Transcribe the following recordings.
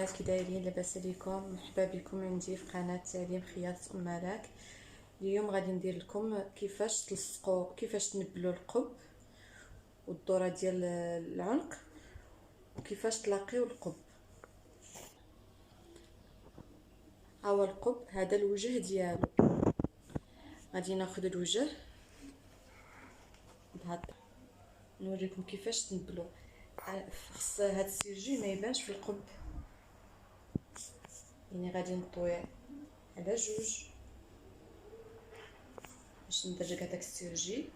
البنات، كي دايرين؟ لاباس عليكم؟ مرحبا بكم عندي في قناه تعليم خياطه ملاك. اليوم غادي ندير لكم كيفاش تلصقوا، كيفاش تنبلوا القب والدوره ديال العنق، وكيفاش تلاقيو القب. ها هو القب، هذا الوجه ديالو. غادي ناخذ الوجه بهذا، نوريكم كيفاش تنبلوا. خص هاد السيرجي ما يبانش في القب، يعني غادي نطوي على جوج باش ندرج هذاك السيرجي.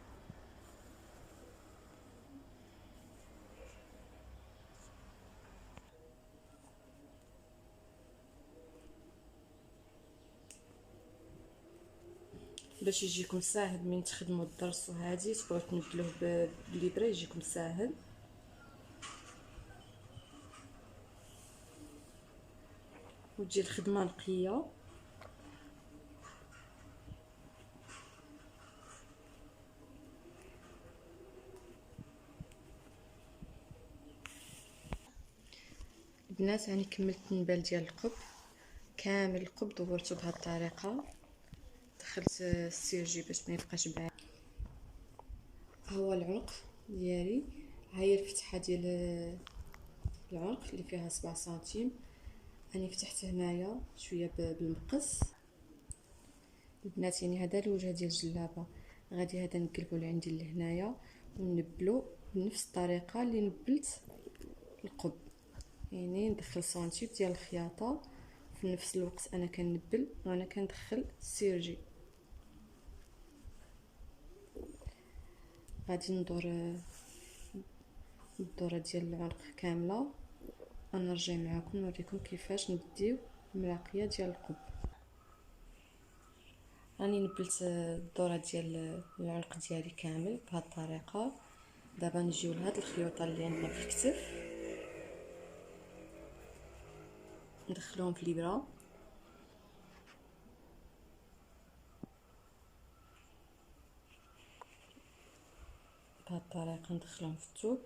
باش يجيكم ساهل من تخدموا الضرس وهادي تبغيو تنبلوه بالابره يجيكم ساهل. وتجي الخدمه نقيه. البنات، راني كملت النبال ديال القب كامل. القب دورته بهذه الطريقه، دخلت السيرجي باش ما يبقاش باين. هو العنق ديالي، ها هي الفتحه ديال العنق اللي فيها 7 سنتيم. راني فتحت هنايا شويه بالمقص. البنات يعني هذا الوجه ديال الجلابه، غادي هذا نقلبو لعندي لهنايا ونبلو بنفس الطريقه اللي نبلت القب. يعني ندخل سنتيم ديال الخياطه في نفس الوقت انا كنبل وانا كندخل السيرجي. غادي ندور الدوره ديال العنق كامله، ونرجع معكم نوريكم كيفاش نديو الملاقيه ديال القب. راني نبلت الدوره ديال العنق ديالي كامل بهذه الطريقه. دابا نجيو لهاد الخيوطه اللي عندنا في الكتف، ندخلوهم في الابره بهذه الطريقه. ندخلهم في الثوب،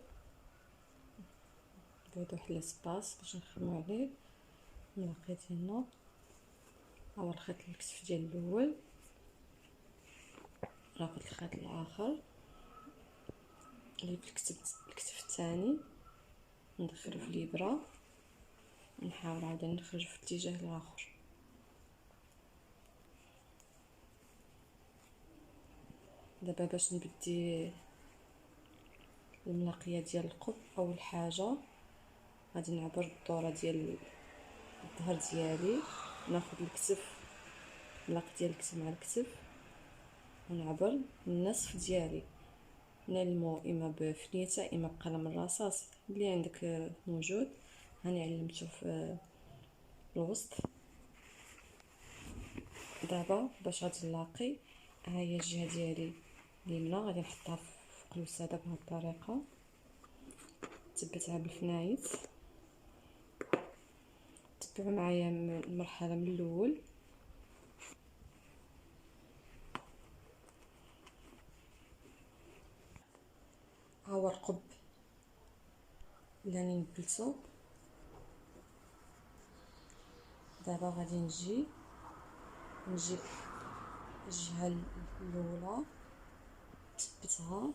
نبعدو واحد لاسباس باش نخدمو عليه الملاقيه ديالنا. ها هو الخيط الكتف ديال الاول، ناخذ الخيط الاخر اللي في الكتف الثاني، ندخلو في الابره، نحاول عاوتاني نخرج في الاتجاه الاخر. دابا باش نبدي الملاقيه ديال القب، اول حاجه غادي نعبر الدوره ديال الظهر ديالي، ناخذ الكتف، اللاق ديال الكتف مع الكتف، ونعبر النصف ديالي، نعلمو اما بفنيته اما بقلم الرصاص اللي عندك موجود. هاني علمته في الوسط. دابا باش غادي نلاقي، ها هي الجهه ديالي اليمنى غادي نحطها فوق الوساده بهذه الطريقه، نثبتها بالفنايت. تبعوا معايا المرحله من الاول. ها هو القب اللي راني نبلتو. دابا غادي نجيب الجهه الاولى نثبتها،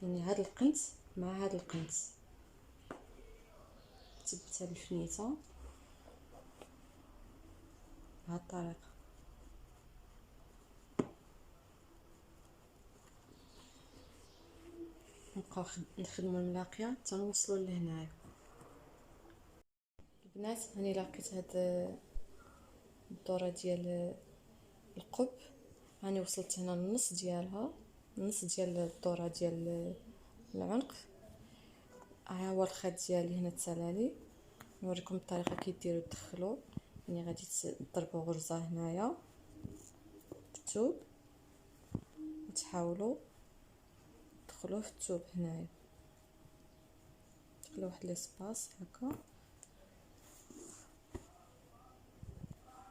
يعني هاد القنت مع هاد القنت تثبتها بالفنيته بهاد الطريقه. نبقاو نخدموا الملاقيه حتى نوصلوا لهنايا. البنات، هاني لاقيت هاد الدوره ديال القب، هاني وصلت هنا النص ديالها، النص ديال الدوره ديال العنق. ها هو الخيط ديالي هنا التسالالي. نوريكم الطريقه كي ديروا تدخلوا، يعني غادي تضربوا غرزه هنايا في الثوب وتحاولوا تدخلوه في الثوب هنايا، دخلوا واحد ليسباس هكا.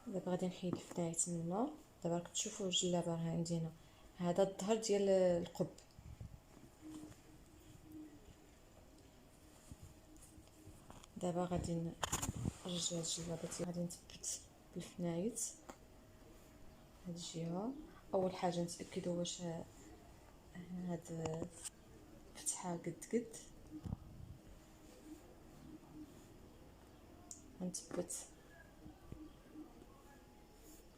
دابا غادي نحيد الفنايت من هنا. دابا راكم تشوفوا الجلابه راه عندنا هذا الظهر ديال القب. دابا غادي نرجع الجلابه ديالي، غادي نثبت بالفنايت هاد الجهه. اول حاجه نتاكدوا واش هاد فتحه قد غنثبت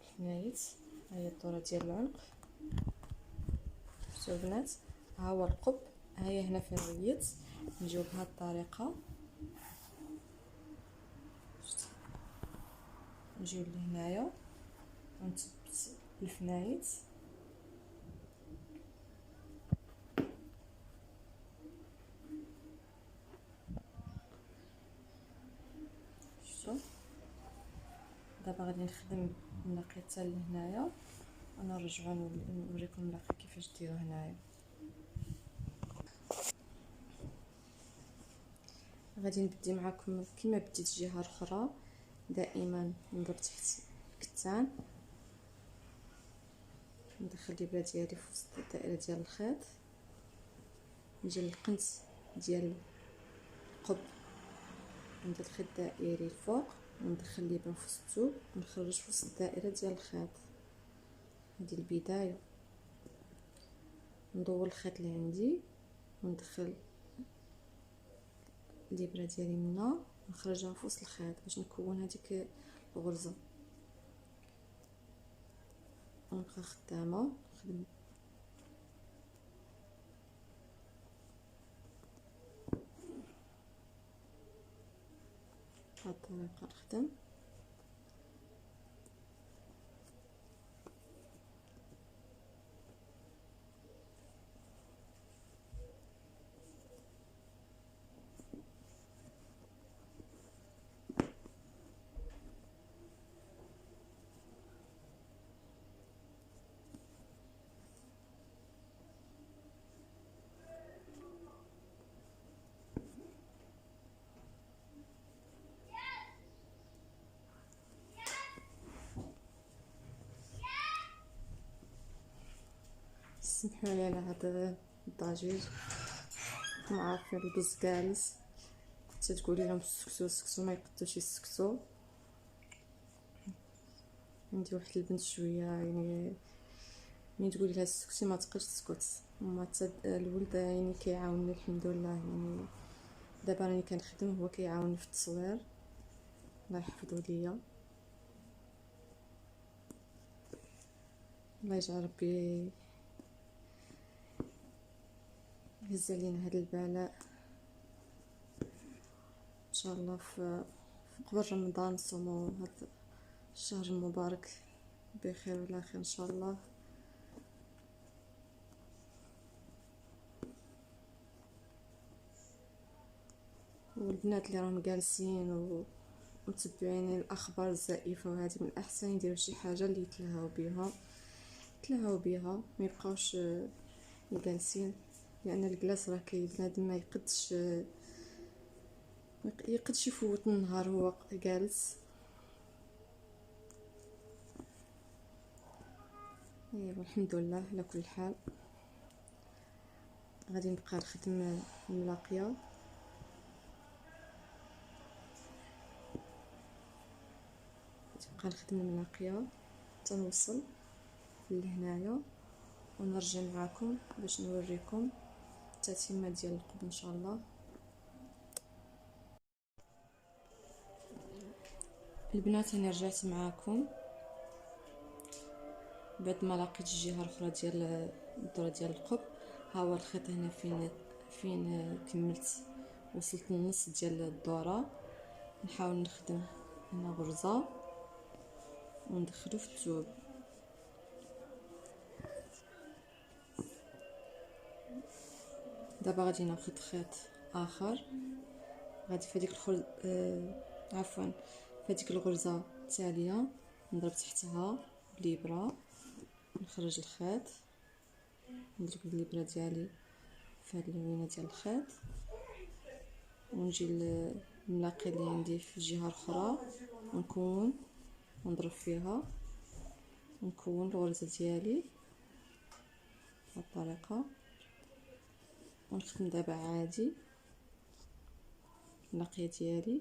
الفنايت. ها هي الدوره ديال العنق. شفتوا البنات، ها هو القب، ها هي هنا فين ريت. نجيو بهاد الطريقه، نجيو لهنايا ونثبت الفنايت. شفتوا دابا غادي نخدم النقي حتى لهنايا، ونرجعو نوريكم النقي كيفاش ديروا هنايا. غادي نبدي معكم كما بديت الجهه الاخرى، دائما ندور تحت الكتان، ندخل الابره ديالي في وسط الدائره ديال الخيط، نجي للقنت ديال القب، ندير الخيط دائري الفوق وندخل الابره في وسطو ونخرج في وسط الدائره ديال الخيط. هذه البدايه. ندور الخيط اللي عندي وندخل الابره ديالي منا ونخرجها في وسط الخيط باش نكون هذيك الغرزه، ونبقى خدامه نخدم. بهاد الطريقه نخدم. سمحوا لي على هذا الضجيج، ما عارفين البز جالس، حتى تقولي لهم سكتوا ما يقدوش يسكتوا. عندي واحد البنت شويه يعني ملي تقولي لها سكتي ما تقدرش تسكت، وما حتى الولد يعني كيعاونني الحمد لله. يعني دابا راني كنخدم هو كيعاونني في التصوير، الله يحفظه ليا، الله يجعل ربي يهز علينا هذا البلاء ان شاء الله. في قبل رمضان نصوموا هذا الشهر المبارك بخير ولا خير ان شاء الله. والبنات اللي راهم جالسين ومتبعين الاخبار الزائفه وهذه، من الاحسن يديروا شي حاجه اللي يتلهاو بها، ما يبقاوش جالسين، لان الجلاس راه بنادم ما يقدش يفوت النهار هو جالس. ايوا الحمد لله على كل حال. غادي نبقى نخدم الملاقيه، حتى نوصل لهنايا ونرجع معكم باش نوريكم التتمه ديال القب ان شاء الله. البنات انا رجعت معكم بعد ما لقيت الجهه الاخرى ديال الدوره ديال القب. ها هو الخيط هنا فين كملت، وصلت للنص ديال الدوره. نحاول نخدم هنا غرزه وندخلو في الثوب. دابا غادي ناخذ خيط اخر، غادي في هذيك عفوا في هذيك الغرزه التاليه نضرب تحتها بالابره، نخرج الخيط، ندير بالابره ديالي في هذه اللوينه ديال الخيط، ونجي الملاقي اللي عندي في الجهه الاخرى ونكون ونضرب فيها ونكون الغرزه ديالي بهذه الطريقه. ونخدم دابا عادي النقيه ديالي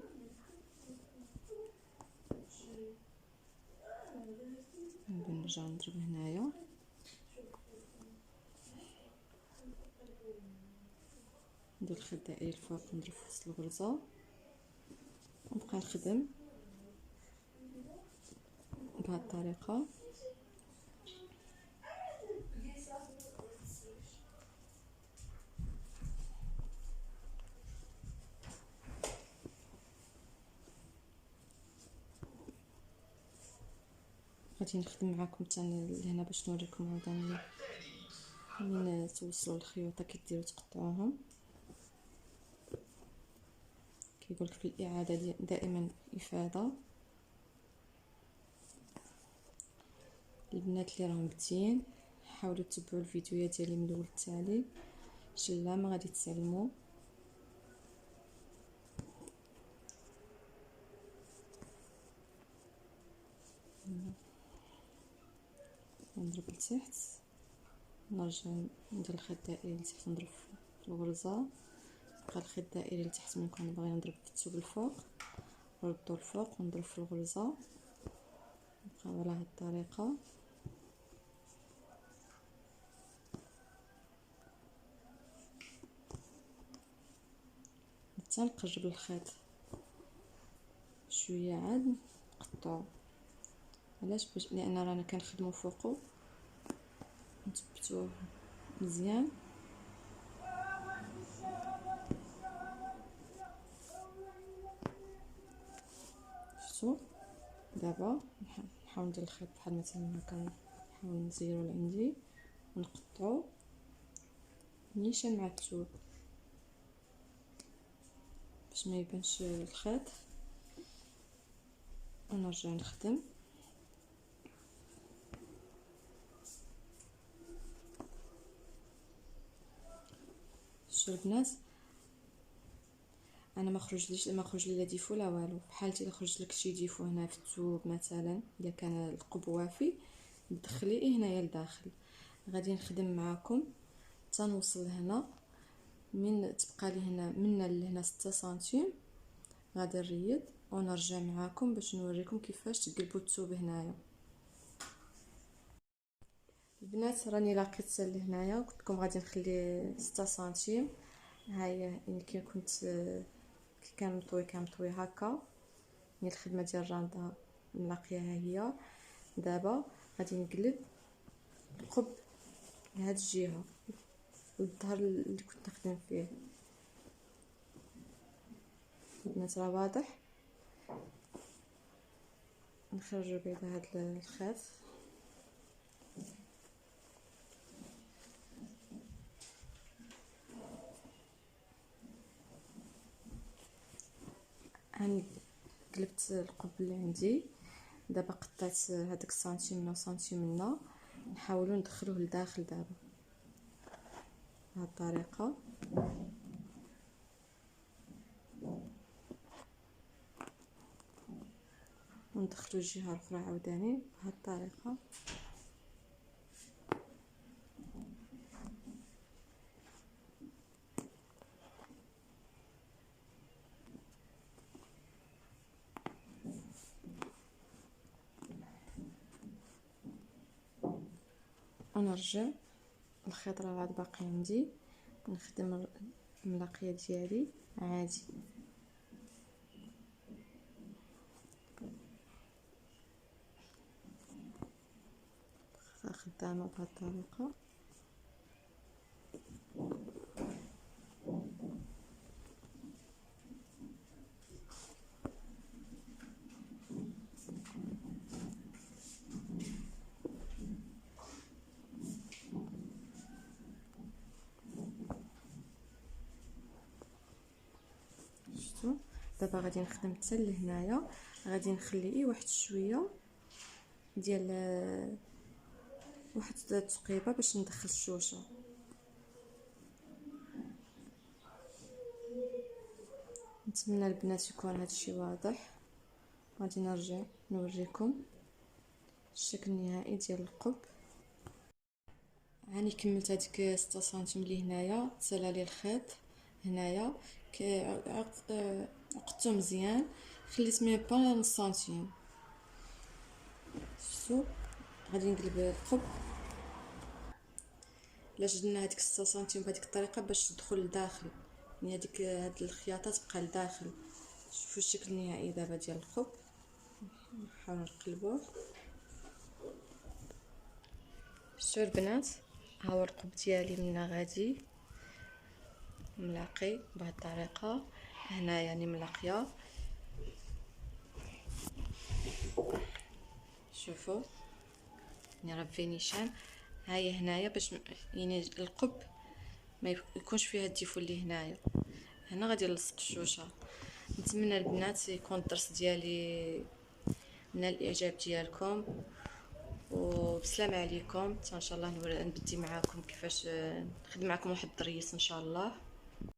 نرجع نضرب هنايا. ندير الخيط الدائري الفوق ونضرب في وسط الغرزه ونبقى نخدم بهذه الطريقه. غادي نخدم معكم ثاني لهنا باش نوريكم عاوتاني من توصلوا الخيوطه كديروا تقطعوهم. كيقولك في الاعاده دائما افاده. البنات اللي راهم بادين حاولوا تتبعوا الفيديوهات ديالي من الاول للتالي، شلا ما غادي تسلموا. نضرب لتحت، نرجع ندير الخيط الدائري لتحت نضرب في الغرزه، نبقى الخيط الدائري لتحت من كون بغينا نضرب في الثوب الفوق، نردو الفوق ونضرب في الغرزه، نبقاو على هاد الطريقه. حتى نقرب الخيط شويه عاد نقطعو. علاش؟ باش لان رانا كنخدمو فوقو نثبتوه مزيان. شفتوا دابا نحاول ندير الخيط بحال مثلا هكا، نحاول نزيرو لعندي ونقطعو نيشان مع الثوب باش ما يبانش الخيط، ونرجع نخدم. شوفوا البنات انا ما خرج لي لا ديفو لا والو. بحالتي الا خرج لك شي ديفو هنا في الثوب مثلا، الا كان القب وافي دخليه هنايا لداخل. غادي نخدم معاكم حتى نوصل هنا، من تبقى لي هنا من لهنا 6 سنتيم. غادي نريد ونرجع معاكم باش نوريكم كيفاش تقلبوا الثوب هنايا. البنات راني لاقيت لهنايا، قلت لكم غادي نخلي 6 سنتيم. هاهي كي كنت كي كان مطوي هكا، يعني الخدمه ديال الراندا ملاقياها هي. دابا غادي نقلب القب لهاد الجهه والظهر اللي كنت نخدم فيه. البنات راه واضح. نخرجوا بعدا هاد الخيط، هاني قلبت القب اللي عندي. دابا قطعت هذاك السنتيم هنا وسنتيم هنا، نحاولوا ندخلوه لداخل دابا بهذه الطريقه. وندخلوا الجهه الاخرى عاوتاني بهذه الطريقه. ونرجع الخيط راه عاد باقي عندي، نخدم الملاقيه ديالي عادي. خدامه بهذه الطريقه. شفتوا دابا غادي نخدم حتى لهنايا. غادي نخلي واحد شويه ديال واحد التقيبه باش ندخل الشوشه. نتمنى البنات يكون هادشي واضح. غادي نرجع نوريكم الشكل النهائي ديال القب. هاني كملت هذيك 6 سنتيم اللي هنايا، تسالى لي الخيط هنايا عقدته مزيان، خليت مي با نص سنتيم. شفتوا غادي نقلب القب. الا شدنا هذيك 6 سنتيم بهذيك الطريقه باش تدخل لداخل، يعني هاد الخياطه تبقى لداخل. شوفوا الشكل النهائي دابا ديال القب. نحاول نقلبوه. شتو البنات، ها هو القب ديالي منا غادي ملاقي بهذه الطريقه. هنا يعني ملاقيه، شوفوا يعني راه فينيشان. هاهي هنايا باش يعني القب ما يكونش فيها الديفو اللي هنايا. هنا غادي نلصق الشوشه. نتمنى البنات يكون الدرس ديالي من الاعجاب ديالكم، وبسلام عليكم. ان شاء الله نبدي معاكم كيفاش نخدم معكم واحد الطريس ان شاء الله.